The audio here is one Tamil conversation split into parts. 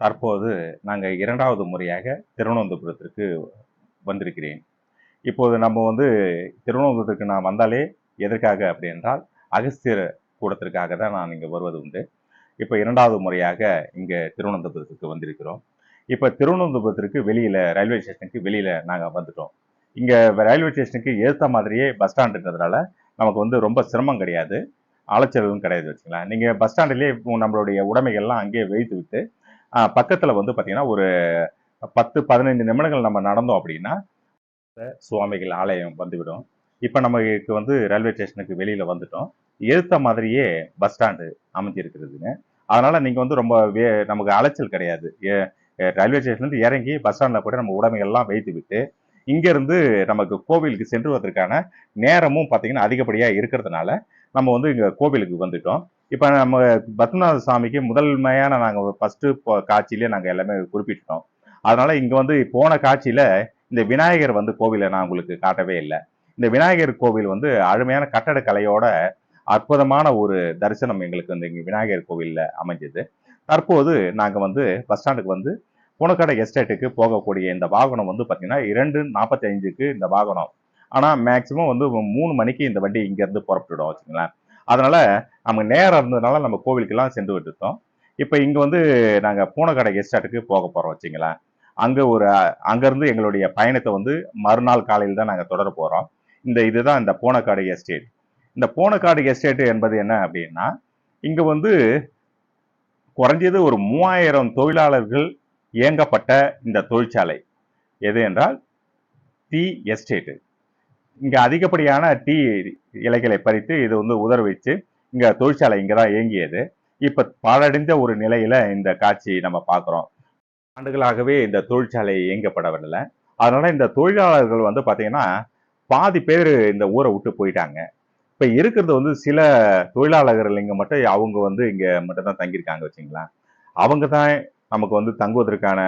தற்போது நாங்கள் 2வது முறையாக திருவனந்தபுரத்திற்கு வந்திருக்கிறேன். இப்போது நம்ம திருவனந்தபுரத்துக்கு நான் வந்தாலே எதற்காக அப்படி என்றால் அகஸ்தியர் கூடத்திற்காக தான் நான் இங்கே வருவது உண்டு. இப்போ 2வது முறையாக இங்கே திருவனந்தபுரத்துக்கு வந்திருக்கிறோம். இப்போ திருவனந்தபுரத்திற்கு வெளியில் ரயில்வே ஸ்டேஷனுக்கு வெளியில் நாங்கள் வந்துட்டோம். இங்கே ரயில்வே ஸ்டேஷனுக்கு ஏற்ற மாதிரியே பஸ் ஸ்டாண்டுன்றதுனால நமக்கு ரொம்ப சிரமம் கிடையாது, அலைச்சலும் கிடையாது வச்சுக்கலாம். நீங்கள் பஸ் ஸ்டாண்டிலே நம்மளுடைய உடைமைகள்லாம் அங்கேயே வைத்து விட்டு பக்கத்தில் பார்த்தீங்கன்னா ஒரு 10-15 நிமிடங்கள் நம்ம நடந்தோம் அப்படின்னா சுவாமிகள் ஆலயம் வந்துவிடும். இப்போ நமக்கு ரயில்வே ஸ்டேஷனுக்கு வெளியில் வந்துட்டோம். எடுத்த மாதிரியே பஸ் ஸ்டாண்டு அமைஞ்சிருக்கிறதுங்க. அதனால் நீங்கள் ரொம்ப நமக்கு அலைச்சல் கிடையாது. ரயில்வே ஸ்டேஷன்லேருந்து இறங்கி பஸ் ஸ்டாண்டில் கூட நம்ம உடைமைகள்லாம் வைத்து விட்டு இங்கேருந்து நமக்கு கோவிலுக்கு சென்றுவதற்கான நேரமும் பார்த்தீங்கன்னா அதிகப்படியாக இருக்கிறதுனால நம்ம இங்கே கோவிலுக்கு வந்துட்டோம். இப்போ நம்ம பத்மநாத சாமிக்கு முதன்மையான நாங்கள் ஃபஸ்ட்டு காட்சியிலே நாங்கள் எல்லாமே குறிப்பிட்டோம். அதனால் இங்கே போன காட்சியில் இந்த விநாயகர் கோவிலை நான் உங்களுக்கு காட்டவே இல்லை. இந்த விநாயகர் கோவில் அருமையான கட்டடக்கலையோட அற்புதமான ஒரு தரிசனம் எங்களுக்கு இங்கே விநாயகர் கோவிலில் அமைஞ்சது. தற்போது நாங்கள் பஸ் ஸ்டாண்டுக்கு பூனக்காடு எஸ்டேட்டுக்கு போகக்கூடிய இந்த வாகனம் பார்த்தீங்கன்னா 2:45க்கு இந்த வாகனம். ஆனால் மேக்சிமம் 3 மணிக்கு இந்த வண்டி இங்கேருந்து புறப்பட்டுடும் வச்சுங்களேன். அதனால் நம்ம நேரம் இருந்ததுனால நம்ம கோவிலுக்கெல்லாம் சென்று விட்டுட்டோம். இப்போ இங்கே நாங்கள் பூனக்காடு எஸ்டேட்டுக்கு போக போகிறோம் வச்சுங்களேன். அங்கேருந்து எங்களுடைய பயணத்தை மறுநாள் காலையில் தான் நாங்கள் தொடர போகிறோம். இதுதான் இந்த பூனக்காடு எஸ்டேட். இந்த பூனக்காடு எஸ்டேட் என்பது என்ன அப்படின்னா, இங்கே குறைஞ்சது ஒரு 3000 தொழிலாளர்கள் இயங்கப்பட்ட இந்த தொழிற்சாலை எது என்றால் டீ எஸ்டேட்டு. இங்கே அதிகப்படியான டீ இலைகளை பறித்து இது உதர வச்சு இங்கே தொழிற்சாலை இங்கே தான் இயங்கியது. இப்போ பாழடைந்த ஒரு நிலையில் இந்த காட்சி நம்ம பார்க்குறோம். ஆண்டுகளாகவே இந்த தொழிற்சாலை இயங்கப்படவில்லை. அதனால் இந்த தொழிலாளர்கள் பார்த்தீங்கன்னா பாதி பேர் இந்த ஊரை விட்டு போயிட்டாங்க. இப்போ இருக்கிறது சில தொழிலாளர்கள் இங்கே மட்டும் அவங்க இங்கே மட்டும் தான் தங்கியிருக்காங்க வச்சுங்களா. அவங்க தான் நமக்கு தங்குவதற்கான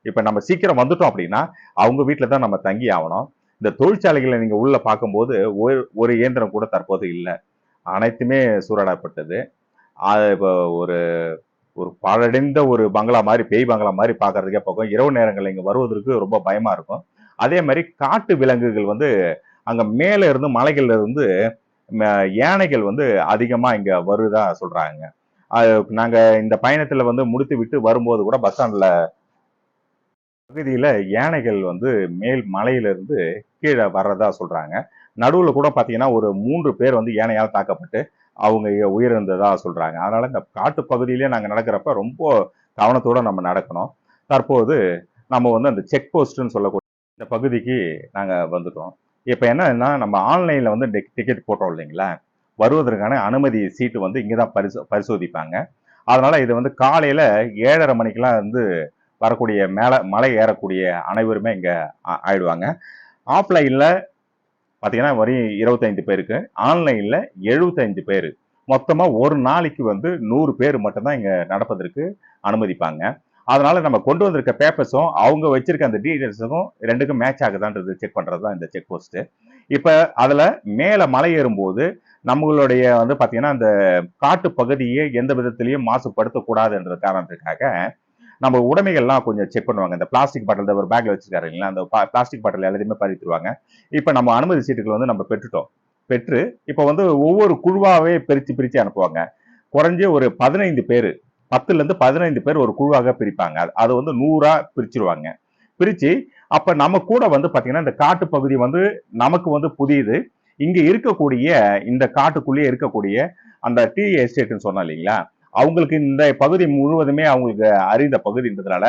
இப்போ நம்ம சீக்கிரம் வந்துட்டோம் அப்படின்னா அவங்க வீட்டில் தான் நம்ம தங்கி ஆகணும். இந்த தொழிற்சாலைகளை நீங்கள் உள்ளே பார்க்கும்போது ஒரு இயந்திரம் கூட தற்போது இல்லை, அனைத்துமே சூறையாடப்பட்டது. இப்போ ஒரு ஒரு பாழடைந்த ஒரு பங்களா மாதிரி, பேய் பங்களா மாதிரி பார்க்கறதுக்கே போகும். இரவு நேரங்களில் இங்கே வருவதற்கு ரொம்ப பயமாக இருக்கும். அதே மாதிரி காட்டு விலங்குகள் அங்கே மேலே இருந்து மலைகள்ல இருந்து யானைகள் அதிகமாக இங்கே வருதா சொல்கிறாங்க. நாங்கள் இந்த பயணத்தில் முடித்து விட்டு வரும்போது கூட பஸ் ஸ்டாண்டில் பகுதியில் யானைகள் மேல் மலையிலிருந்து கீழே வர்றதா சொல்கிறாங்க. நடுவில் கூட பார்த்தீங்கன்னா ஒரு 3 பேர் யானையால் தாக்கப்பட்டு அவங்க உயிரிழந்ததாக சொல்கிறாங்க. அதனால் இந்த காட்டு பகுதியிலே நாங்கள் நடக்கிறப்ப ரொம்ப கவனத்தோடு நம்ம நடக்கணும். தற்போது நம்ம அந்த செக் போஸ்ட்டுன்னு சொல்லக்கூடிய இந்த பகுதிக்கு நாங்கள் வந்துட்டோம். இப்போ என்னன்னா, நம்ம ஆன்லைனில் டிக்கெட் போட்டோம் இல்லைங்களா, வருவதற்கான அனுமதி சீட்டு இங்கே தான் பரிசோதிப்பாங்க. அதனால் இது காலையில் 7:30 மணிக்கெலாம் வரக்கூடிய மலை ஏறக்கூடிய அனைவருமே இங்கே ஆயிடுவாங்க. ஆஃப்லைனில் பார்த்தீங்கன்னா வரையும் 25 பேருக்கு, ஆன்லைனில் 75 பேர், மொத்தமாக ஒரு நாளைக்கு 100 பேர் மட்டும்தான் இங்கே நடப்பதற்கு அனுமதிப்பாங்க. அதனால் நம்ம கொண்டு வந்திருக்க பேப்பர்ஸும் அவங்க வச்சிருக்க அந்த டீட்டெயில்ஸுக்கும் ரெண்டுக்கும் மேட்ச் ஆகுதான்றது செக் பண்ணுறது தான் இந்த செக் போஸ்ட்டு. இப்போ அதில் மேலே மலை ஏறும்போது நம்மளுடைய பார்த்தீங்கன்னா அந்த காட்டு பகுதியை எந்த விதத்திலையும் மாசுபடுத்தக்கூடாதுன்ற காரணத்துக்காக நம்ம உடைமைகள்லாம் கொஞ்சம் செக் பண்ணுவாங்க. இந்த பிளாஸ்டிக் பாட்டில் ஒரு பேக்ல வச்சிருக்காரு இல்லைங்களா, அந்த பிளாஸ்டிக் பாட்டில் எல்லாத்தையுமே பறித்துருவாங்க. இப்போ நம்ம அனுமதி சீட்டுகள் நம்ம பெற்று இப்போ ஒவ்வொரு குழுவாகவே பிரித்து அனுப்புவாங்க. குறைஞ்ச ஒரு 15 பேர், 10லேருந்து 15 பேர் ஒரு குழுவாக பிரிப்பாங்க. அது 100ஆ பிரிச்சிருவாங்க. பிரித்து அப்போ நம்ம கூட பார்த்தீங்கன்னா இந்த காட்டு பகுதி நமக்கு புதியது. இங்கே இருக்கக்கூடிய இந்த காட்டுக்குள்ளேயே இருக்கக்கூடிய அந்த டீ எஸ்டேட்னு சொன்னோம் இல்லைங்களா, அவங்களுக்கு இந்த பகுதி முழுவதுமே அவங்களுக்கு அறிந்த பகுதின்றதுனால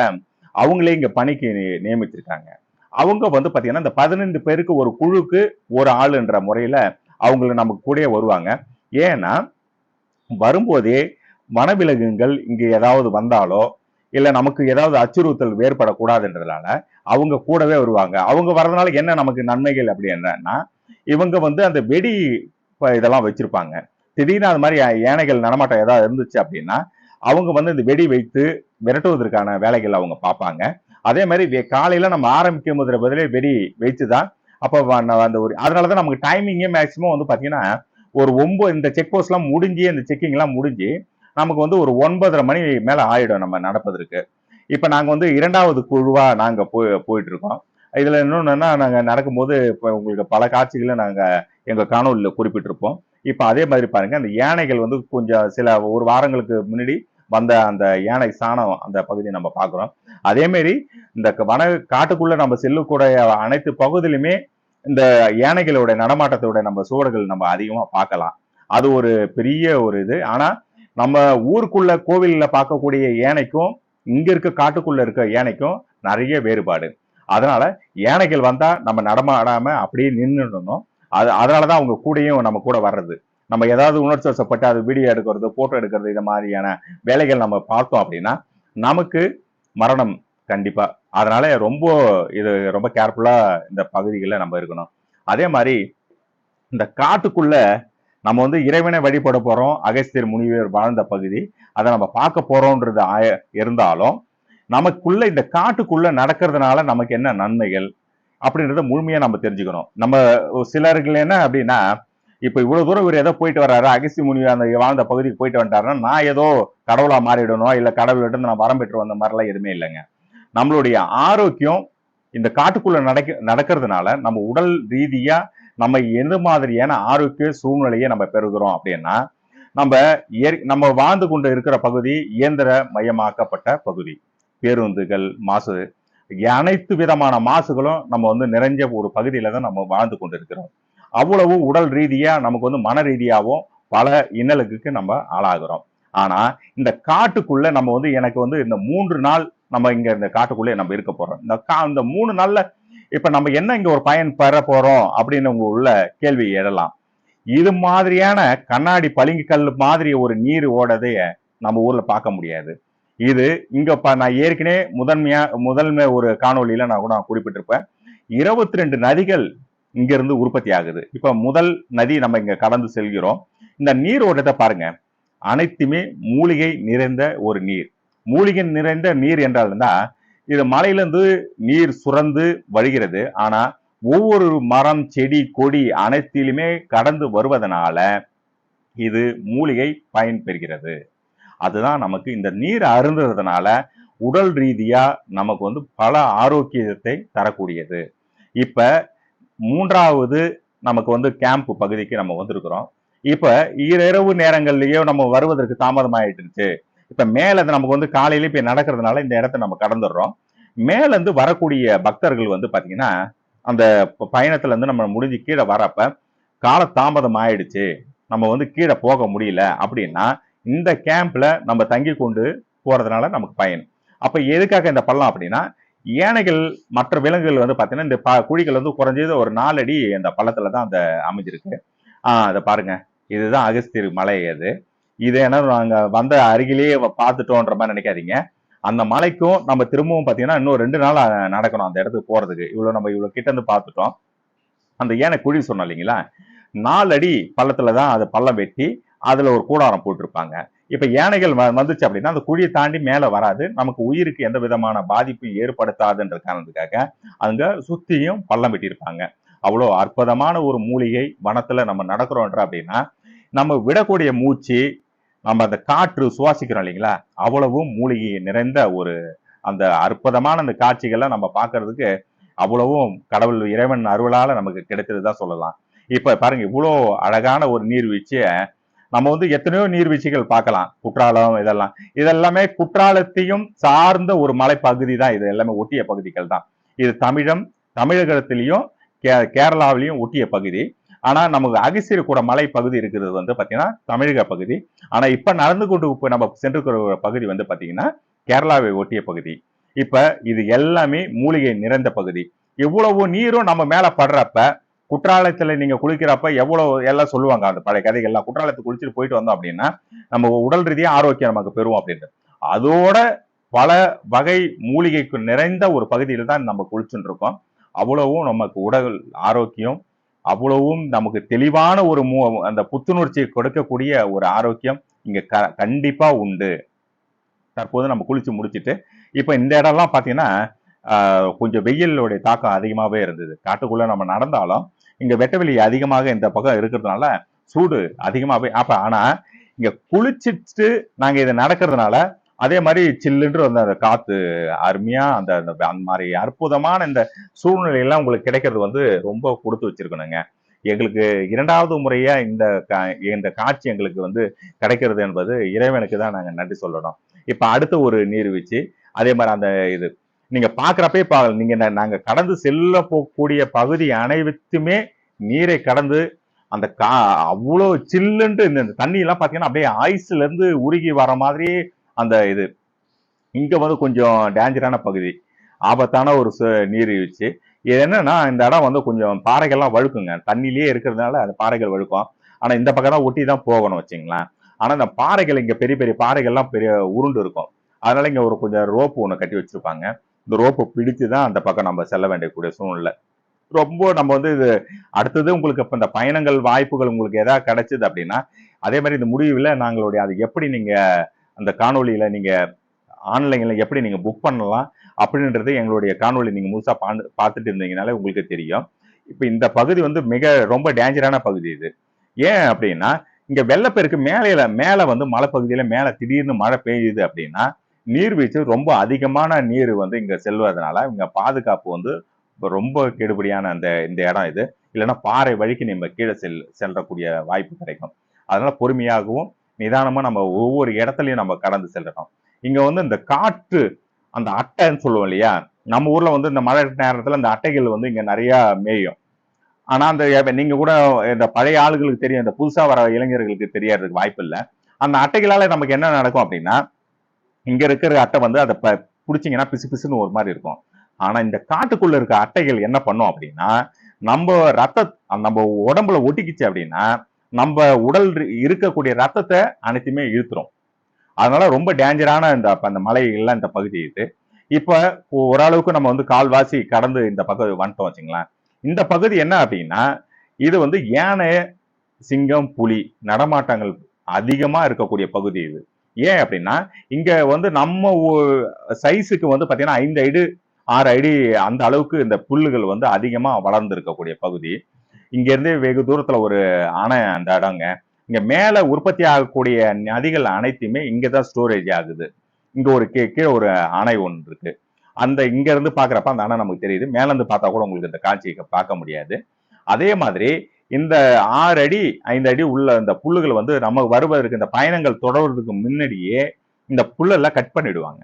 அவங்களே இங்கே பணிக்கு நியமிச்சிருக்காங்க. அவங்க பார்த்தீங்கன்னா இந்த 15 பேருக்கு ஒரு குழுக்கு ஒரு ஆளுன்ற முறையில் அவங்களுக்கு நமக்கு கூட வருவாங்க. ஏன்னா வரும்போதே வனவிலங்குகள் இங்கே ஏதாவது வந்தாலோ இல்லை நமக்கு ஏதாவது அச்சுறுத்தல் ஏற்படக்கூடாதுன்றதுனால அவங்க கூடவே வருவாங்க. அவங்க வர்றதுனால என்ன நமக்கு நன்மைகள் அப்படி என்னன்னா, இவங்க அந்த வெடி இதெல்லாம் வச்சிருப்பாங்க. திடீர்னு அது மாதிரி யானைகள் நடமாட்டம் ஏதாவது இருந்துச்சு அப்படின்னா அவங்க இந்த வெடி வைத்து விரட்டுவதற்கான வேலைகள் அவங்க பார்ப்பாங்க. அதே மாதிரி காலையில நம்ம ஆரம்பிக்கும் போது பதிலே வெடி வைத்துதான் அப்போ அந்த ஒரு அதனாலதான் நமக்கு டைமிங்கே மேக்சிமம் பார்த்தீங்கன்னா ஒரு 9 இந்த செக் போஸ்ட் எல்லாம் முடிஞ்சு இந்த செக்கிங் எல்லாம் முடிஞ்சு நமக்கு ஒரு 9:30 மணி மேல ஆயிடும் நம்ம நடப்பதற்கு. இப்ப நாங்க வந்து 2வது குழுவா நாங்க போயிட்டு இருக்கோம். இதுல இன்னொன்னா நாங்க நடக்கும்போது இப்ப உங்களுக்கு பல காட்சிகளை நாங்க எங்க காணொலியில குறிப்பிட்டிருப்போம். இப்ப அதே மாதிரி பாருங்க அந்த யானைகள் வந்து கொஞ்சம் சில ஒரு வாரங்களுக்கு முன்னாடி வந்த அந்த யானை சாணம் அந்த பகுதியை நம்ம பார்க்கிறோம். அதே மாதிரி இந்த காட்டுக்குள்ள நம்ம செல்லக்கூடிய அனைத்து பகுதியிலுமே இந்த யானைகளோட நடமாட்டத்தோட நம்ம சுவடுகள் நம்ம அதிகமா பார்க்கலாம். அது ஒரு பெரிய ஒரு இது. ஆனா நம்ம ஊருக்குள்ள கோவில்ல பார்க்கக்கூடிய யானைக்கும் இங்க இருக்க காட்டுக்குள்ள இருக்க யானைக்கும் நிறைய வேறுபாடு. அதனால யானைகள் வந்தா நம்ம நடமாடாம அப்படியே நின்றுடணும். அதனாலதான் அவங்க கூடயும் நம்ம கூட வர்றது. நம்ம ஏதாவது உணர்ச்சி வசப்பட்டு அது வீடியோ எடுக்கிறது, போட்டோ எடுக்கிறது, இந்த மாதிரியான வேலைகள் நம்ம பார்த்தோம் அப்படின்னா நமக்கு மரணம் கண்டிப்பா. அதனால இது ரொம்ப கேர்ஃபுல்லா இந்த பகுதிகளில் நம்ம இருக்கணும். அதே மாதிரி இந்த காட்டுக்குள்ள நம்ம வந்து இறைவனை வழிபட போறோம். அகஸ்தியர் முனிவர் வாழ்ந்த பகுதி, அதை நம்ம பார்க்க போறோம்ன்றது இருந்தாலும் நமக்குள்ள இந்த காட்டுக்குள்ள நடக்கிறதுனால நமக்கு என்ன நன்மைகள் அப்படின்றத முழுமையா நம்ம தெரிஞ்சுக்கணும். நம்ம சிலர்கள் என்ன அப்படின்னா, இப்ப இவ்வளவு தூரம் இவர் ஏதோ போயிட்டு வர்றாரு, அகஸ்திய முனிவர் அந்த வாழ்ந்த பகுதிக்கு போயிட்டு வந்துட்டாருன்னா நான் ஏதோ கடவுளா மாறிடணும், இல்ல கடவுள்கிட்ட நான் வரம் பெற்று வந்த மாதிரிலாம் எதுவுமே இல்லைங்க. நம்மளுடைய ஆரோக்கியம் இந்த காட்டுக்குள்ள நடக்கிறதுனால நம்ம உடல் ரீதியா நம்ம எந்த மாதிரியான ஆரோக்கிய சூழ்நிலையை நம்ம பெறுகிறோம் அப்படின்னா, நம்ம வாழ்ந்து கொண்டு இருக்கிற பகுதி இயந்திர மயமாக்கப்பட்ட பகுதி. பேருந்துகள் மாசு, அனைத்து விதமான மாசுகளும் நம்ம வந்து நிறைஞ்ச ஒரு பகுதியில தான் நம்ம வாழ்ந்து கொண்டு இருக்கிறோம். அவ்வளவு உடல் ரீதியா நமக்கு வந்து மன ரீதியாகவும் பல இன்னலுக்கு நம்ம ஆளாகிறோம். ஆனா இந்த காட்டுக்குள்ள நம்ம வந்து எனக்கு வந்து இந்த 3 நாள் நம்ம இங்க இந்த காட்டுக்குள்ளே நம்ம இருக்க போறோம். இந்த 3 நாள்ல இப்ப நம்ம என்ன இங்க ஒரு பயன் பெற போறோம் அப்படின்னு உங்க உள்ள கேள்வி எழலாம். இது மாதிரியான கண்ணாடி பளிங்கு கல் மாதிரி ஒரு நீர் ஓடதைய நம்ம ஊர்ல பார்க்க முடியாது. இது இங்க நான் ஏற்கனவே முதன்மை ஒரு காணொலியில நான் கூட குறிப்பிட்டிருப்பேன். 22 நதிகள் இங்க இருந்து உற்பத்தி ஆகுது. இப்ப முதல் நதி நம்ம இங்க கடந்து செல்கிறோம். இந்த நீர் ஓட்டத்தை பாருங்க, அனைத்துமே மூலிகை நிறைந்த ஒரு நீர். மூலிகை நிறைந்த நீர் என்றால்தான் இது மலையிலிருந்து நீர் சுரந்து வருகிறது. ஆனா ஒவ்வொரு மரம், செடி, கொடி அனைத்திலுமே கடந்து வருவதனால இது மூலிகை பயன் பெறுகிறது. அதுதான் நமக்கு இந்த நீர் அருந்துறதுனால உடல் ரீதியா நமக்கு வந்து பல ஆரோக்கியத்தை தரக்கூடியது. இப்ப 3வது நமக்கு வந்து கேம்ப் பகுதிக்கு நம்ம வந்திருக்கிறோம். இப்ப இரவு நேரங்கள்லயோ நம்ம வருவதற்கு தாமதம் ஆயிட்டுருச்சு. இப்ப மேல நமக்கு வந்து காலையில இப்ப நடக்கிறதுனால இந்த இடத்த நம்ம கடந்துடுறோம். மேல இருந்து வரக்கூடிய பக்தர்கள் வந்து பாத்தீங்கன்னா அந்த பயணத்துல இருந்து நம்ம முடிஞ்சு கீழே வரப்ப கால தாமதம் ஆயிடுச்சு, நம்ம வந்து கீழே போக முடியல அப்படின்னா இந்த கேம்ப்ல நம்ம தங்கி கொண்டு போறதுனால நமக்கு பயன். அப்ப எதுக்காக இந்த பள்ளம் அப்படின்னா, யானைகள் மற்ற விலங்குகள் வந்து பாத்தீங்கன்னா இந்த குழிகள் வந்து குறைஞ்சது ஒரு 4 அடி அந்த பள்ளத்துலதான் அந்த அமைஞ்சிருக்கு. அதை பாருங்க, இதுதான் அகஸ்தியர் மலை. இது என்ன நாங்க வந்த அருகிலேயே பார்த்துட்டோன்ற மாதிரி நினைக்காதீங்க. அந்த மலைக்கும் நம்ம திரும்பவும் பாத்தீங்கன்னா இன்னும் 2 நாள் நடக்கணும் அந்த இடத்துக்கு போறதுக்கு. இவ்வளவு கிட்ட இருந்து பார்த்துட்டோம். அந்த யானை குழி சொன்னோம் இல்லைங்களா, 4 அடி பள்ளத்துலதான் அது பள்ளம் வெட்டி அதுல ஒரு கூடாரம் போட்டிருப்பாங்க. இப்ப யானைகள் வந்துச்சு அப்படின்னா அந்த குழியை தாண்டி மேல வராது, நமக்கு உயிருக்கு எந்த விதமான பாதிப்பும் ஏற்படுத்தாதுன்ற காரணத்துக்காக அங்க சுத்தியும் பள்ளம் வெட்டியிருப்பாங்க. அவ்வளோ அற்புதமான ஒரு மூலிகை வனத்துல நம்ம நடக்கிறோன்ற அப்படின்னா நம்ம விடக்கூடிய மூச்சு, நம்ம அந்த காற்று சுவாசிக்கிறோம் இல்லைங்களா, அவ்வளவும் மூலிகை நிறைந்த ஒரு அந்த அற்புதமான அந்த காட்சிகளை நம்ம பார்க்கறதுக்கு அவ்வளவும் கடவுள் இறைவன் அருளால நமக்கு கிடைத்ததுதான் சொல்லலாம். இப்ப பாருங்க, இவ்வளோ அழகான ஒரு நீர்வீழ்ச்சிய நம்ம வந்து எத்தனையோ நீர்வீழ்ச்சிகள் பார்க்கலாம். குற்றாலம் இதெல்லாமே குற்றாலத்தையும் சார்ந்த ஒரு மலைப்பகுதி தான். இது எல்லாமே ஒட்டிய பகுதிகள் தான். இது தமிழகத்திலையும் கேரளாவிலையும் ஒட்டிய பகுதி. ஆனா நமக்கு அகஸ்தியர் கூட மலை பகுதி இருக்கிறது வந்து பாத்தீங்கன்னா தமிழக பகுதி. ஆனா இப்ப நடந்து கொண்டு நம்ம சென்றிருக்கிற பகுதி வந்து பாத்தீங்கன்னா கேரளாவை ஒட்டிய பகுதி. இப்ப இது எல்லாமே மூலிகை நிறைந்த பகுதி. எவ்வளவு நீரும் நம்ம மேல படுறப்ப, குற்றாலத்துல நீங்க குளிக்கிறப்ப எவ்வளவு எல்லாம் சொல்லுவாங்க அந்த பழைய கதைகள்லாம். குற்றாலத்துக்கு குளிச்சுட்டு போயிட்டு வந்தோம் அப்படின்னா நம்ம உடல் ரீதியா ஆரோக்கியம் நமக்கு பெறுவோம் அப்படின்ட்டு. அதோட பல வகை மூலிகைக்கு நிறைந்த ஒரு பகுதியில் தான் நம்ம குளிச்சுட்டு இருக்கோம். அவ்வளவும் நமக்கு உடல் ஆரோக்கியம், அவ்வளவும் நமக்கு தெளிவான ஒரு அந்த புத்துணர்ச்சியை கொடுக்கக்கூடிய ஒரு ஆரோக்கியம் இங்க கண்டிப்பா உண்டு. தற்போது நம்ம குளிச்சு முடிச்சுட்டு இப்ப இந்த இடம்லாம் பாத்தீங்கன்னா கொஞ்சம் வெயிலுடைய தாக்கம் அதிகமாவே இருந்தது. காட்டுக்குள்ள நம்ம நடந்தாலும் இங்க வெட்டவெளி அதிகமாக இந்த பக்கம் இருக்கிறதுனால சூடு அதிகமாவே ஆனா இங்க குளிச்சுட்டு நாங்க இதை நடக்கிறதுனால அதே மாதிரி சில்லுன்று வந்து அந்த காத்து அருமையா அந்த அந்த அந்த மாதிரி அற்புதமான இந்த சூழ்நிலையெல்லாம் உங்களுக்கு கிடைக்கிறது வந்து ரொம்ப கொடுத்து வச்சிருக்கணுங்க. எங்களுக்கு 2வது முறையா இந்த காட்சி எங்களுக்கு வந்து கிடைக்கிறது என்பது இறைவனுக்கு தான் நாங்க நன்றி சொல்லணும். இப்ப அடுத்த ஒரு நீர்வீழ்ச்சி அதே மாதிரி அந்த இது நீங்க பாக்குறப்பே நீங்க நாங்க கடந்து செல்ல போகக்கூடிய பகுதி அனைத்துமே நீரை கடந்து அந்த அவ்வளவு சில்லுன்ட்டு இந்த தண்ணி எல்லாம் பாத்தீங்கன்னா அப்படியே ஐஸ்ல இருந்து உருகி வர மாதிரி அந்த இது இங்க வந்து கொஞ்சம் டேஞ்சரான பகுதி, ஆபத்தான ஒரு நீர்வீழ்ச்சி. இது என்னன்னா இந்த இடம் வந்து கொஞ்சம் பாறைகள்லாம் வழுக்குங்க, தண்ணியிலேயே இருக்கிறதுனால அந்த பாறைகள் வழுக்கும். ஆனா இந்த பக்கம் தான் ஒட்டி தான் போகணும் வச்சுங்களேன். ஆனா இந்த பாறைகள் இங்க பெரிய பெரிய பாறைகள்லாம் பெரிய உருண்டு இருக்கும். அதனால இங்க ஒரு கொஞ்சம் ரோப்பு ஒன்று கட்டி வச்சிருப்பாங்க. இந்த ரோப்பை பிடிச்சு தான் அந்த பக்கம் நம்ம செல்ல வேண்டியக்கூடிய சூழ்நிலை. ரொம்ப நம்ம வந்து இது அடுத்தது உங்களுக்கு இப்ப இந்த பயணங்கள் வாய்ப்புகள் உங்களுக்கு ஏதாவது கிடைச்சது அப்படின்னா அதே மாதிரி இந்த முடிவுல நாங்களுடைய அது எப்படி நீங்க அந்த காணொலியில நீங்க ஆன்லைன்ல எப்படி நீங்க புக் பண்ணலாம் அப்படின்றது எங்களுடைய காணொலி நீங்க முழுசா பார்த்துட்டு இருந்தீங்கனாலே உங்களுக்கு தெரியும். இப்ப இந்த பகுதி வந்து ரொம்ப டேஞ்சரான பகுதி இது. ஏன் அப்படின்னா இங்க வெள்ளப்பெருக்கு மேல வந்து மலைப்பகுதியில மேல திடீர்னு மழை பெய்யுது அப்படின்னா நீர்வீழ்ச்சி ரொம்ப அதிகமான நீர் வந்து இங்க செல்வதனால இங்க பாதுகாப்பு வந்து ரொம்ப கெடுபடியான இந்த இடம் இது. இல்லைன்னா பாறை வழிக்கு நம்ம கீழே செல்லக்கூடிய வாய்ப்பு கிடைக்கும். அதனால பொறுமையாகவும் நிதானமா நம்ம ஒவ்வொரு இடத்துலயும் நம்ம கடந்து செல்லணும். இங்க வந்து இந்த காற்று அந்த அட்டைன்னு சொல்லுவோம் இல்லையா, நம்ம ஊர்ல வந்து இந்த மழை நேரத்துல இந்த அட்டைகள் வந்து இங்க நிறைய மேயும். ஆனா அந்த நீங்க கூட இந்த பழைய ஆளுகளுக்கு தெரியும், இந்த புதுசா வர இளைஞர்களுக்கு தெரியறதுக்கு வாய்ப்பு இல்லை. அந்த அட்டைகளால நமக்கு என்ன நடக்கும் அப்படின்னா இங்க இருக்கிற அட்டை வந்து அதை பிடிச்சிங்கன்னா பிசு பிசுன்னு ஒரு மாதிரி இருக்கும். ஆனா இந்த காட்டுக்குள்ள இருக்க அட்டைகள் என்ன பண்ணும் அப்படின்னா நம்ம நம்ம உடம்புல ஒட்டிக்கிச்சு அப்படின்னா நம்ம உடல் இருக்கக்கூடிய ரத்தத்தை அனைத்துமே இழுத்துரும். அதனால ரொம்ப டேஞ்சரான அந்த மலைகள்லாம் இந்த பகுதி இது. இப்ப ஓரளவுக்கு நம்ம வந்து கால்வாசி கடந்து இந்த பக்கம் வந்துட்டோம் வச்சுங்களேன். இந்த பகுதி என்ன அப்படின்னா இது வந்து யானை, சிங்கம், புலி நடமாட்டங்கள் அதிகமா இருக்கக்கூடிய பகுதி இது. ஏன் அப்படின்னா இங்க வந்து நம்ம சைஸுக்கு வந்து பாத்தீங்கன்னா 5 அடி 6 அடி அந்த அளவுக்கு இந்த புல்லுகள் வந்து அதிகமா வளர்ந்து இருக்கக்கூடிய பகுதி. இங்க இருந்து வெகு தூரத்துல ஒரு அணை அந்த இடங்க. இங்க மேல உற்பத்தி ஆகக்கூடிய நதிகள் அனைத்துமே இங்கதான் ஸ்டோரேஜ் ஆகுது. இங்க ஒரு கீழே ஒரு அணை ஒன்று இருக்கு. அந்த இங்க இருந்து பாக்குறப்ப அந்த அணை நமக்கு தெரியுது. மேல இருந்து பார்த்தா கூட உங்களுக்கு இந்த காட்சியை பார்க்க முடியாது. அதே மாதிரி இந்த 6 அடி 5 அடி உள்ள இந்த புல்லுகள் வந்து நம்ம வருவதற்கு இந்த பயணங்கள் தொடர்றதுக்கு முன்னாடியே இந்த புல்லெல்லாம் கட் பண்ணிடுவாங்க.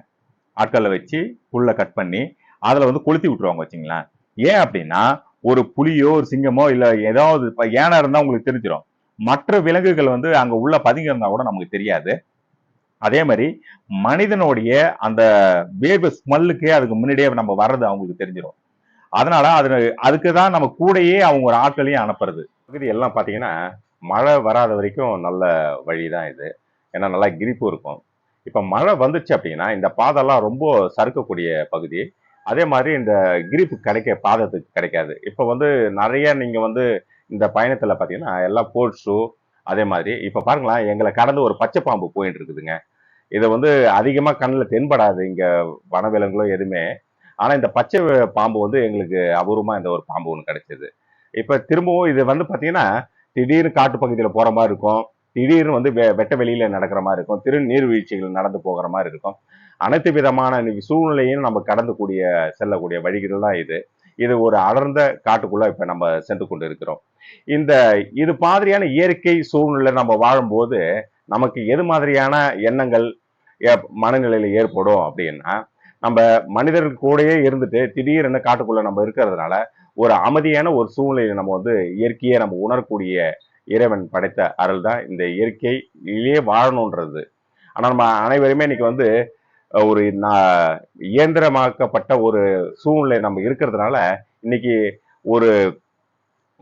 ஆட்களை வச்சு புல்லை கட் பண்ணி அதுல வந்து கொளுத்தி விட்டுருவாங்க வச்சுங்களேன். ஏன் அப்படின்னா ஒரு புலியோ ஒரு சிங்கமோ இல்ல ஏதாவது யானை இருந்தா உங்களுக்கு தெரிஞ்சிடும். மற்ற விலங்குகள் வந்து அங்க உள்ள பதுங்கி இருந்தா கூட நமக்கு தெரியாது. அதே மாதிரி மனிதனுடைய அந்த வேர்வை ஸ்மெல்லுக்கே அதுக்கு முன்னாடியே நம்ம வர்றது அவங்களுக்கு தெரிஞ்சிடும். அதனால அதுக்குதான் நம்ம கூடயே அவங்க ஒரு ஆட்களையும் அனுப்புறது. பகுதி எல்லாம் பாத்தீங்கன்னா மழை வராத வரைக்கும் நல்ல வழிதான் இது. ஏன்னா நல்லா கிரிப்பு இருக்கும். இப்ப மழை வந்துச்சு அப்படின்னா இந்த பாதெல்லாம் ரொம்ப சறுக்கக்கூடிய பகுதி. அதே மாதிரி இந்த கிரிப்பு பாதத்துக்கு கிடைக்காது. இப்ப வந்து நிறைய நீங்க வந்து இந்த பயணத்துல பாத்தீங்கன்னா எல்லாம் போர்ட் ஷூ அதே மாதிரி இப்ப பாருங்களேன் எங்களை கடந்து ஒரு பச்சை பாம்பு போயிட்டு இருக்குதுங்க. இதை வந்து அதிகமா கண்ணில் தென்படாது இங்க வனவிலங்குகளோ எதுவுமே. ஆனா இந்த பச்சை பாம்பு வந்து எங்களுக்கு அபூர்வமா இந்த ஒரு பாம்பு ஒன்று கிடைச்சது. இப்ப திரும்பவும் இது வந்து பாத்தீங்கன்னா திடீர்னு காட்டு பகுதியில போற மாதிரி இருக்கும், திடீர்னு வந்து வெட்ட வெளியில நடக்கிற மாதிரி இருக்கும், நீர்வீழ்ச்சிகள் நடந்து போகிற மாதிரி இருக்கும். அனைத்து விதமான சூழ்நிலையும் நம்ம கடந்து செல்லக்கூடிய வழிகள் தான் இது. இது ஒரு அடர்ந்த காட்டுக்குள்ள இப்ப நம்ம சென்று கொண்டு இருக்கிறோம். இது மாதிரியான இயற்கை சூழ்நிலை நம்ம வாழும்போது நமக்கு எது மாதிரியான எண்ணங்கள் மனநிலையில ஏற்படும் அப்படின்னா நம்ம மனிதர்கள் கூடயே இருந்துட்டு திடீர்னு காட்டுக்குள்ள நம்ம இருக்கிறதுனால ஒரு அமைதியான ஒரு சூழ்நிலையை நம்ம வந்து இயற்கையை நம்ம உணரக்கூடிய இறைவன் படைத்த அருள் தான் இந்த இயற்கையிலேயே வாழணுன்றது. ஆனா நம்ம அனைவருமே இன்னைக்கு வந்து ஒரு இயந்திரமாக்கப்பட்ட ஒரு சூழ்நிலை நம்ம இருக்கிறதுனால இன்னைக்கு ஒரு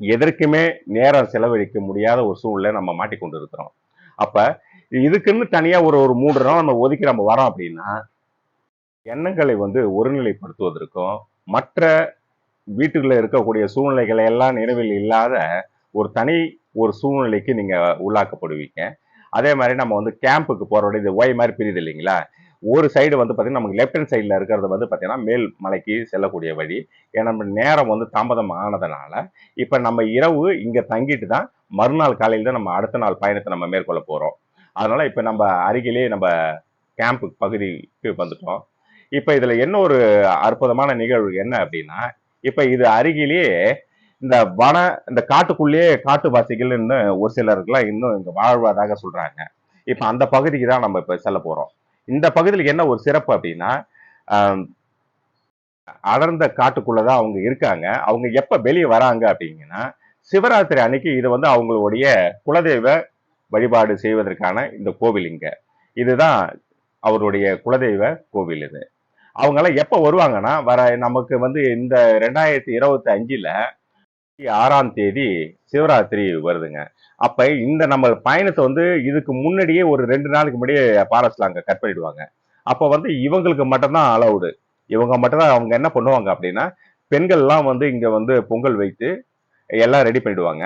எதற்குமே நேரம் செலவழிக்க முடியாத ஒரு சூழ்நிலை நம்ம மாட்டிக்கொண்டு இருக்கிறோம். அப்ப இதுக்குன்னு தனியா ஒரு 3 நாள் நம்ம ஒதுக்கி நம்ம வரோம் அப்படின்னா எண்ணங்களை வந்து ஒருநிலைப்படுத்துவதற்கும் மற்ற வீட்டுக்குள்ள இருக்கக்கூடிய சூழ்நிலைகளை எல்லாம் நினைவில் இல்லாத ஒரு சூழ்நிலைக்கு நீங்க உள்ளாக்கப்படுவீங்க. அதே மாதிரி நம்ம வந்து கேம்புக்கு போறோட இது ஒய் மாதிரி பிரியுது இல்லைங்களா, ஒரு சைடு வந்து பார்த்தீங்கன்னா நமக்கு லெஃப்ட் ஹேண்ட் சைடில் இருக்கிறது வந்து பார்த்தீங்கன்னா மேல் மலைக்கு செல்லக்கூடிய வழி. ஏன்னா நம்ம நேரம் வந்து தாமதம் ஆனதுனால இப்போ நம்ம இரவு இங்கே தங்கிட்டு தான் மறுநாள் காலையில் தான் நம்ம அடுத்த நாள் பயணத்தை நம்ம மேற்கொள்ள போகிறோம். அதனால இப்போ நம்ம அருகிலே நம்ம கேம்ப் பகுதிக்கு வந்துட்டோம். இப்ப இதுல என்ன ஒரு அற்புதமான நிகழ்வு என்ன அப்படின்னா, இப்ப இது அருகிலேயே இந்த இந்த காட்டுக்குள்ளேயே காட்டுவாசிகள்னு ஒரு சிலருக்குலாம் இன்னும் இங்க வாழ்வதாக சொல்றாங்க. இப்ப அந்த பகுதிக்கு தான் நம்ம இப்ப செல்ல போறோம். இந்த பகுதியில் என்ன ஒரு சிறப்பு அப்படின்னா, ஆஹ் அடர்ந்த காட்டுக்குள்ளதான் அவங்க இருக்காங்க. அவங்க எப்ப வெளியே வராங்க அப்படிங்கன்னா, சிவராத்திரி அன்னைக்கு இது வந்து அவங்களுடைய குலதெய்வ வழிபாடு செய்வதற்கான இந்த கோவில் இங்க. இதுதான் அவருடைய குலதெய்வ கோவில் இது. அவங்க எல்லாம் எப்ப வருவாங்கன்னா, நமக்கு வந்து இந்த 2025ல 6ஆம் தேதி சிவராத்திரி வருதுங்க. அப்ப இந்த நம்ம பயணத்தை வந்து இதுக்கு முன்னாடியே ஒரு 2 நாளுக்கு முன்னாடியே பாரஸ்ல அங்க கட் பண்ணிடுவாங்க. அப்ப வந்து இவங்களுக்கு மட்டும்தான் அலவுடு. இவங்க மட்டும்தான் அவங்க என்ன பண்ணுவாங்க அப்படின்னா, பெண்கள் எல்லாம் வந்து இங்க வந்து பொங்கல் வைத்து எல்லாம் ரெடி பண்ணிடுவாங்க.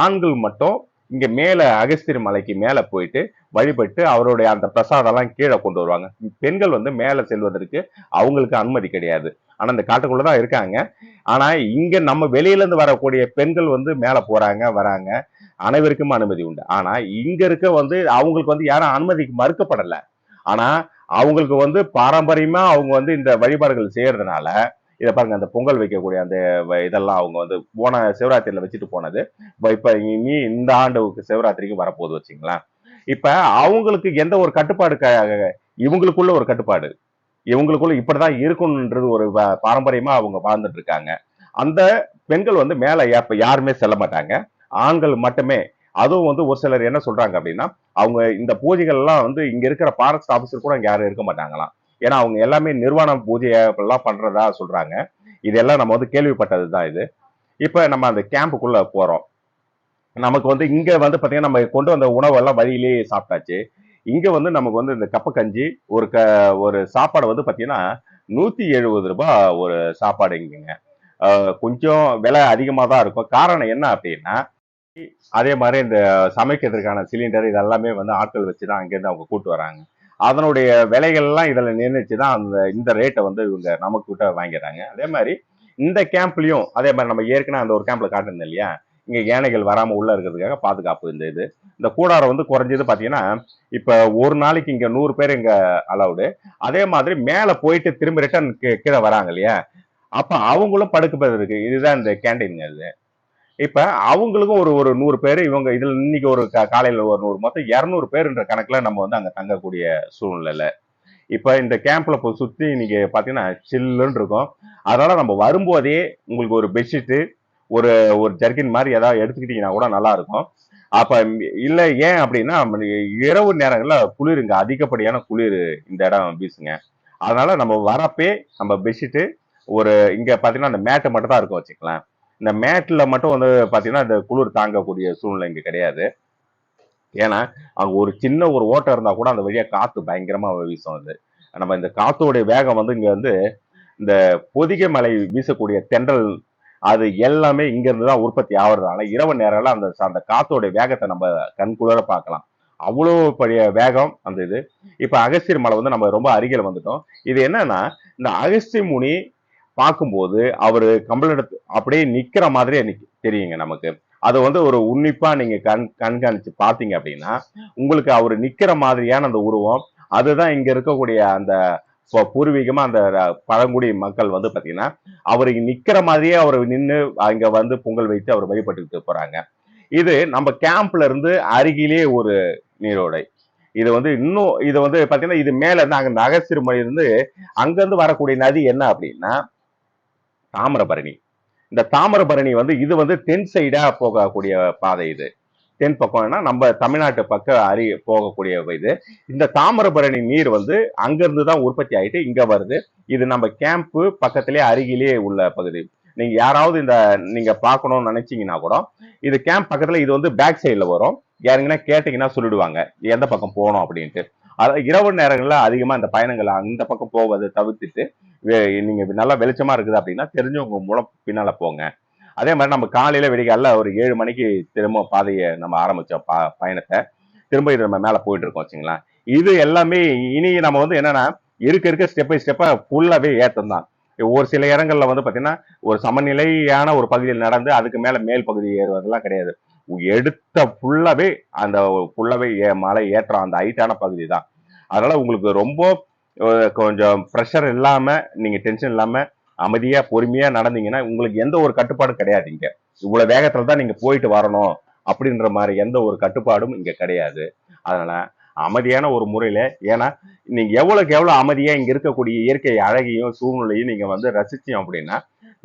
ஆண்கள் மட்டும் இங்க மேல அகஸ்தியர் மலைக்கு மேல போயிட்டு வழிபட்டு அவருடைய அந்த பிரசாதம் எல்லாம் கீழே கொண்டு வருவாங்க. பெண்கள் வந்து மேல செல்வதற்கு அவங்களுக்கு அனுமதி கிடையாது. ஆனா இந்த காட்டுக்குள்ளதான் இருக்காங்க. ஆனா இங்க நம்ம வெளியில இருந்து வரக்கூடிய பெண்கள் வந்து மேல போறாங்க வராங்க. அனைவருக்கும் அனுமதி உண்டு. ஆனா இங்க இருக்க வந்து அவங்களுக்கு வந்து யாரும் அனுமதிக்கு மறுக்கப்படல. ஆனா அவங்களுக்கு வந்து பாரம்பரியமா அவங்க வந்து இந்த வழிபாடுகள் செய்யறதுனால, இதை பாருங்க, அந்த பொங்கல் வைக்கக்கூடிய அந்த இதெல்லாம் அவங்க வந்து போன சிவராத்திரியில வச்சுட்டு போனது இப்ப இனி இந்த ஆண்டு சிவராத்திரிக்கு வரப்போகுது வச்சுங்களேன். இப்ப அவங்களுக்கு எந்த ஒரு கட்டுப்பாடு இவங்களுக்குள்ள ஒரு கட்டுப்பாடு, இவங்களுக்குள்ள இப்படிதான் இருக்கணும்ன்றது ஒரு பாரம்பரியமா அவங்க வாழ்ந்துட்டு இருக்காங்க. அந்த பெண்கள் வந்து மேல யாருமே செல்ல மாட்டாங்க, ஆண்கள் மட்டுமே. அதுவும் வந்து ஒரு சிலர் என்ன சொல்றாங்க அப்படின்னா, அவங்க இந்த பூஜைகள் எல்லாம் வந்து இங்க இருக்கிற ஃபாரஸ்ட் ஆபீசர் கூட இங்க யாரும் இருக்க மாட்டாங்களாம். ஏன்னா அவங்க எல்லாமே நிர்வாண பூஜை எல்லாம் பண்றதா சொல்றாங்க. இதெல்லாம் நம்ம வந்து கேள்விப்பட்டதுதான் இது. இப்ப நம்ம அந்த கேம்புக்குள்ள போறோம். நமக்கு வந்து இங்க வந்து பாத்தீங்கன்னா நம்ம கொண்டு வந்த உணவு எல்லாம் வழியிலேயே சாப்பிட்டாச்சு. இங்க வந்து நமக்கு வந்து இந்த கப்ப கஞ்சி ஒரு சாப்பாடு வந்து பாத்தீங்கன்னா 170 ரூபாய் ஒரு சாப்பாடு இங்குங்க. கொஞ்சம் விலை அதிகமா தான் இருக்கும். காரணம் என்ன அப்படின்னா, அதே மாதிரி இந்த சமைக்கிறதுக்கான சிலிண்டர் இதெல்லாமே வந்து ஆட்கள் வச்சுதான் அங்கேருந்து அவங்க கூட்டு வராங்க. அதனுடைய விலைகள் எல்லாம் இதுல நிர்ணயிச்சுதான் இந்த ரேட்டை வந்து இவங்க நமக்கு கிட்ட வாங்கிடுறாங்க. அதே மாதிரி இந்த கேம்ப்லயும் அதே மாதிரி நம்ம ஏற்கனவே அந்த ஒரு கேம்ப்ல காட்டுனது இல்லையா, இங்க யானைகள் வராம உள்ள இருக்கிறதுக்காக பாதுகாப்பு இந்த கூடாரம் வந்து குறைஞ்சது பாத்தீங்கன்னா, இப்ப ஒரு நாளைக்கு இங்க 100 பேர் இங்க அலவுடு. அதே மாதிரி மேல போயிட்டு திரும்ப ரிட்டர்ன் கீழே வராங்க இல்லையா, அப்ப அவங்களும் படுக்கப்பது இதுதான் இந்த கேண்டீன். இது இப்ப அவங்களுக்கும் ஒரு ஒரு 100 பேர், இவங்க இதுல இன்னைக்கு ஒரு காலையில ஒரு 100, மொத்தம் 200 பேருன்ற கணக்குல நம்ம வந்து அங்க தங்கக்கூடிய சூழ்நிலை. இப்ப இந்த கேம்ப்ல சுத்தி நீங்க பாத்தீங்கன்னா சில்லுன்னு இருக்கும். அதனால நம்ம வரும்போதே உங்களுக்கு ஒரு பெட்ஷீட்டு, ஒரு ஒரு ஜர்கின் மாதிரி ஏதாவது எடுத்துக்கிட்டீங்கன்னா கூட நல்லா இருக்கும். அப்ப இல்ல ஏன் அப்படின்னா, இரவு நேரங்கள்ல குளிருங்க, அதிகப்படியான குளிர் இந்த இடம் வீசுங்க. அதனால நம்ம வரப்பே நம்ம பெட்ஷீட்டு, இங்க பாத்தீங்கன்னா அந்த மேட்டை மட்டும் தான் இருக்கும் வச்சுக்கலாம். இந்த மேட்ல மட்டும் வந்து பாத்தீங்கன்னா இந்த குளிர் தாங்கக்கூடிய சூழ்நிலை இங்க கிடையாது. ஏன்னா அங்க ஒரு சின்ன ஒரு ஓட்டம் இருந்தா கூட அந்த வழியா காத்து பயங்கரமா வீசும். அது நம்ம இந்த காத்தோடைய வேகம் வந்து இங்க வந்து இந்த பொதிகை மலை வீசக்கூடிய தென்றல், அது எல்லாமே இங்க இருந்துதான் உற்பத்தி ஆகுறதுனால இரவு நேரம் அந்த அந்த காத்தோடைய வேகத்தை நம்ம கண்குளிர பார்க்கலாம். அவ்வளவு பெரிய வேகம் அந்த இது. இப்ப அகஸ்தியர் மலை வந்து நம்ம ரொம்ப அருகில வந்துட்டோம். இது என்னன்னா, இந்த அகஸ்திய முனி பார்க்கும்போது அவரு கம்பளெடுத்து அப்படியே நிக்கிற மாதிரியே தெரியுங்க நமக்கு. அது வந்து ஒரு உன்னிப்பா நீங்க கண்காணிச்சு பார்த்தீங்க அப்படின்னா, உங்களுக்கு அவரு நிக்கிற மாதிரியான அந்த உருவம், அதுதான் இங்க இருக்கக்கூடிய அந்த பூர்வீகமா அந்த பழங்குடி மக்கள் வந்து பாத்தீங்கன்னா, அவருக்கு நிக்கிற மாதிரியே அவர் நின்று அங்க வந்து பொங்கல் வைத்து அவர் வழிபட்டுக்கிட்டு போறாங்க. இது நம்ம கேம்ப்ல இருந்து அருகிலே ஒரு நீரோடை. இது வந்து இன்னும் இது வந்து பாத்தீங்கன்னா, இது மேல இருந்து அங்க அகஸ்தியர் மலை இருந்து அங்க இருந்து வரக்கூடிய நதி என்ன அப்படின்னா தாமிரபரணி. இந்த தாமிரபரணி வந்து இது வந்து தென் சைடா போகக்கூடிய பாதை. இது தென் பக்கம்னா நம்ம தமிழ்நாட்டு பக்கம் போகக்கூடிய இது. இந்த தாமிரபரணி நீர் வந்து அங்கிருந்து தான் உற்பத்தி ஆயிட்டு இங்க வருது. இது நம்ம கேம்ப் பக்கத்திலே அருகிலே உள்ள பகுதி. நீங்க யாராவது நீங்க பார்க்கணும்னு நினைச்சீங்கன்னா கூட, இது கேம்ப் பக்கத்துல இது வந்து பேக் சைட்ல வரும். யாருங்கன்னா கேட்டீங்கன்னா சொல்லிடுவாங்க எந்த பக்கம் போகணும் அப்படின்ட்டு. அதாவது இரவு நேரங்கள்ல அதிகமா இந்த பயணங்கள் அந்த பக்கம் போவதை தவிர்த்துட்டு, நீங்க நல்லா வெளிச்சமா இருக்குது அப்படின்னா தெரிஞ்சவங்க மூலம் பின்னால போங்க. அதே மாதிரி நம்ம காலையில விடிகாலைல ஒரு 7 மணிக்கு திரும்ப பாதையை நம்ம ஆரம்பிச்சோம் பயணத்தை. திரும்ப இது நம்ம மேல போயிட்டு இருக்கோம் வச்சுங்களேன். இது எல்லாமே இனி நம்ம வந்து என்னன்னா இருக்க ஸ்டெப் பை ஸ்டெப்பா ஃபுல்லாவே ஏத்தம் தான். ஒரு சில இடங்கள்ல வந்து பாத்தீங்கன்னா ஒரு சமநிலையான ஒரு பகுதியில் நடந்து அதுக்கு மேல மேல் பகுதி ஏறுவதெல்லாம் கிடையாது. எடுத்த ஃபுல்லாவே அந்த மலை ஏற்றம் அந்த ஹைட்டான பகுதி தான். அதனால உங்களுக்கு ரொம்ப கொஞ்சம் ப்ரெஷர் இல்லாம நீங்க டென்ஷன் இல்லாம அமைதியா பொறுமையா நடந்தீங்கன்னா உங்களுக்கு எந்த ஒரு கட்டுப்பாடும் கிடையாது. இங்க இவ்வளவு வேகத்துல தான் நீங்க போயிட்டு வரணும் அப்படின்ற மாதிரி எந்த ஒரு கட்டுப்பாடும் இங்க கிடையாது. அதனால அமைதியான ஒரு முறையில, ஏன்னா நீங்க எவ்வளவுக்கு எவ்வளவு அமைதியா இங்க இருக்கக்கூடிய இயற்கை அழகையும் சூழ்நிலையும் நீங்க வந்து ரசிச்சோம் அப்படின்னா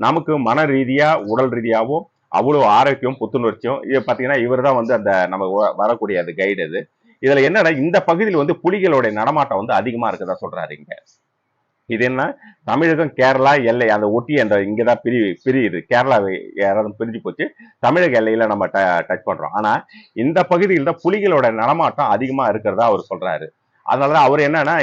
நமக்கு மன ரீதியா உடல் ரீதியாவும் அவ்வளவு ஆரோக்கியம் புத்துணர்ச்சியும். இது பாத்தீங்கன்னா இவர் தான் வந்து அந்த நம்ம வரக்கூடிய அது கைடு. இது இதுல என்னன்னா இந்த பகுதியில் வந்து புலிகளுடைய நடமாட்டம் வந்து அதிகமா இருக்கதா சொல்றாரு இங்க. இது என்ன, தமிழகம் கேரளா எல்லை அந்த ஒட்டி அந்த இங்கதான் பிரியுது. கேரளா யாராவது பிரிஞ்சு போச்சு, தமிழக எல்லையில நம்ம டச் பண்றோம். ஆனா இந்த பகுதியில் தான் புலிகளோட நடமாட்டம் அதிகமா இருக்கிறதா அவர் சொல்றாரு. அதனாலதான் அவர் என்னன்னா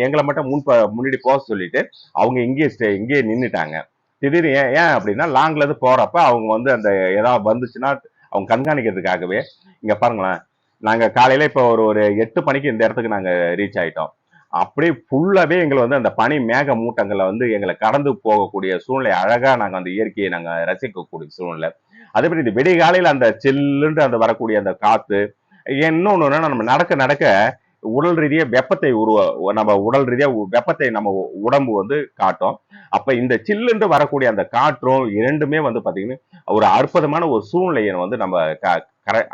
எங்களை மட்டும் முன்னாடி போக சொல்லிட்டு அவங்க இங்கேயே நின்றுட்டாங்க. திடீர்னு ஏன் அப்படின்னா லாங்ல இருந்து போறப்ப அவங்க வந்து அந்த ஏதாவது வந்துச்சுன்னா அவங்க கண்காணிக்கிறதுக்காகவே. இங்க பாருங்களேன், நாங்க காலையில இப்ப ஒரு 8 மணிக்கு இந்த இடத்துக்கு நாங்க ரீச் ஆயிட்டோம். அப்படியே ஃபுல்லாவே எங்களை வந்து அந்த பனி மேக மூட்டங்களை வந்து எங்களை கடந்து போகக்கூடிய சூழ்நிலை அழகா நாங்க அந்த இயற்கையை நாங்க ரசிக்கக்கூடிய சூழ்நிலை. அதே மாதிரி இந்த விடிய காலையில அந்த சில்லுன்னு அந்த வரக்கூடிய அந்த காத்து. இன்னொன்னு நம்ம நடக்க நடக்க உடல் ரீதியா வெப்பத்தை நம்ம உடல் ரீதியா வெப்பத்தை நம்ம உடம்பு வந்து காட்டும். அப்ப இந்த சில்லுன்னு வரக்கூடிய அந்த காற்றும் இரண்டுமே வந்து பாத்தீங்கன்னா ஒரு அற்புதமான ஒரு சூழ்நிலையை வந்து நம்ம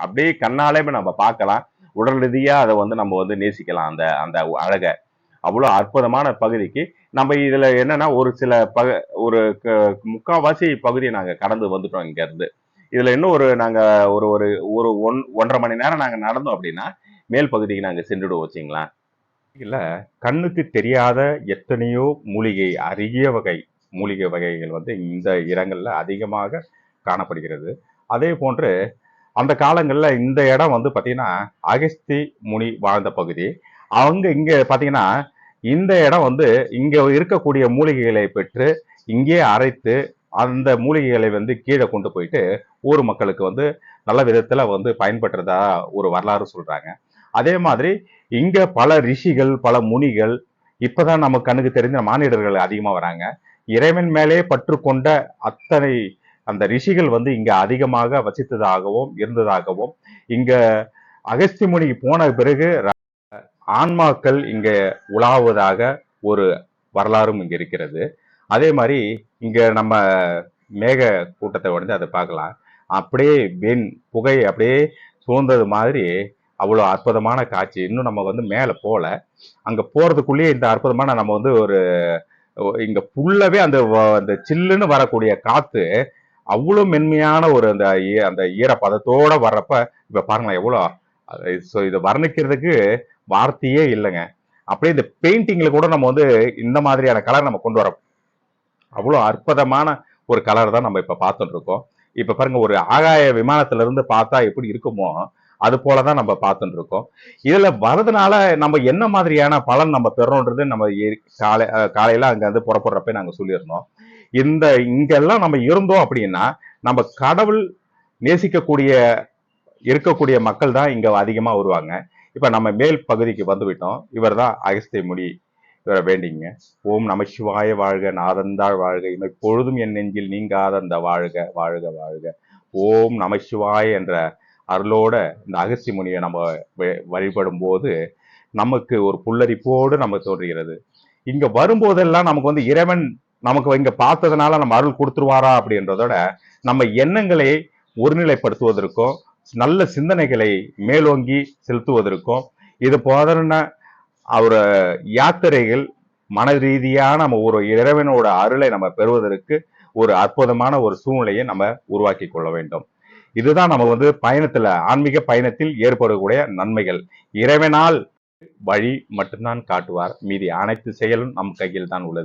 அப்படியே கண்ணாலே நம்ம பார்க்கலாம். உடல் ரீதியா அதை வந்து நம்ம வந்து நேசிக்கலாம் அந்த அந்த அழக. அவ்வளவு அற்புதமான பகுதிக்கு நம்ம இதுல என்னன்னா ஒரு சில ஒரு முக்காவாசி பகுதியை நாங்க கடந்து வந்துட்டோம் இங்க இருந்து. இதுல இன்னும் நாங்க ஒரு ஒரு ஒரு 1.5 மணி நேரம் நாங்க நடந்தோம் அப்படின்னா மேல் பகுதிக்கு நாங்க சென்றுடுவோம் வச்சுங்களா. இல்ல, கண்ணுக்கு தெரியாத எத்தனையோ மூலிகை, அரிய வகை மூலிகை வகைகள் வந்து இந்த இடங்கள்ல அதிகமாக காணப்படுகிறது. அதே போன்று அந்த காலங்கள்ல இந்த இடம் வந்து பாத்தீங்கன்னா அகஸ்தி முனி வாழ்ந்த பகுதி. அவங்க இங்க பாத்தீங்கன்னா இந்த இடம் வந்து இங்க இருக்கக்கூடிய மூலிகைகளை பெற்று இங்கே அரைத்து அந்த மூலிகைகளை வந்து கீழே கொண்டு போயிட்டு ஊர் மக்களுக்கு வந்து நல்ல விதத்துல வந்து பயன்படுறதா ஒரு வரலாறு சொல்றாங்க. அதே மாதிரி இங்க பல ரிஷிகள் பல முனிகள் இப்பதான் நம்ம கண்ணுக்கு தெரிஞ்ச மானிடர்கள் அதிகமா வராங்க. இறைவன் மேலே பற்று கொண்ட அத்தனை அந்த ரிஷிகள் வந்து இங்க அதிகமாக வசித்ததாகவும் இருந்ததாகவும், இங்க அகஸ்தி முனிக்கு போன பிறகு ஆன்மாக்கள் இங்க உலாவுவதாக ஒரு வரலாறும் இங்க இருக்கிறது. அதே மாதிரி இங்க நம்ம மேக கூட்டத்தை வந்து அதை பார்க்கலாம். அப்படியே வெண் புகை அப்படியே சூழ்ந்தது மாதிரி அவ்வளோ அற்புதமான காட்சி. இன்னும் நம்ம வந்து மேலே போல, அங்க போறதுக்குள்ளேயே இந்த அற்புதமான நம்ம வந்து ஒரு இங்க ஃபுல்லாவே அந்த அந்த சில்லுன்னு வரக்கூடிய காத்து அவ்வளோ மென்மையான ஒரு அந்த அந்த ஈரப்பதத்தோட வர்றப்ப இப்ப பாருங்களேன் எவ்வளோ. இதை வர்ணிக்கிறதுக்கு வார்த்தையே இல்லைங்க. அப்படியே இந்த பெயிண்டிங்ல கூட நம்ம வந்து இந்த மாதிரியான கலர் நம்ம கொண்டு வரோம். அவ்வளோ அற்புதமான ஒரு கலர் தான் நம்ம இப்ப பார்த்துட்டு இருக்கோம். இப்ப பாருங்க, ஒரு ஆகாய விமானத்துல இருந்து பார்த்தா எப்படி இருக்குமோ அது போலதான் நம்ம பார்த்துட்டு இருக்கோம். இதுல வரதுனால நம்ம என்ன மாதிரியான பலன் நம்ம பெறோன்றது நம்ம காலையில அங்க வந்து புறப்படுறப்ப நாங்க சொல்லியிருந்தோம். இங்கெல்லாம் நம்ம இருந்தோம் அப்படின்னா நம்ம கடவுள் நேசிக்கக்கூடிய இருக்கக்கூடிய மக்கள் தான் இங்க அதிகமா வருவாங்க. இப்ப நம்ம மேல் பகுதிக்கு வந்து விட்டோம். இவர் தான் அகஸ்திய முனி. இவரை வேண்டிங்க. ஓம் நம சிவாய வாழ்க, நாதந்தாள் வாழ்க, இமை பொழுதும் என் நெஞ்சில் நீங்காதந்த வாழ்க வாழ்க வாழ்க. ஓம் நம சிவாய என்ற அருளோட இந்த அகஸ்திய முனியை நம்ம வழிபடும் போது நமக்கு ஒரு புல்லரிப்போடு நம்ம தோன்றுகிறது. இங்க வரும்போதெல்லாம் நமக்கு வந்து இறைவன் நமக்கு இங்க பார்த்ததுனால நம்ம அருள் கொடுத்துருவாரா அப்படின்றதோட நம்ம எண்ணங்களை ஒருநிலைப்படுத்துவதற்கும் நல்ல சிந்தனைகளை மேலோங்கி செலுத்துவதற்கும் இது போதன ஒரு யாத்திரைகள் மன ரீதியான நம்ம ஒரு இறைவனோட அருளை நம்ம பெறுவதற்கு ஒரு அற்புதமான ஒரு சூழ்நிலையை நம்ம உருவாக்கி கொள்ள வேண்டும். இதுதான் நம்ம வந்து பயணத்துல, ஆன்மீக பயணத்தில் ஏற்படக்கூடிய நன்மைகள். இறைவனால் வழி மட்டும்தான் காட்டுவார், மீதி அனைத்து செயலும் நம் கையில் தான் உள்ளது.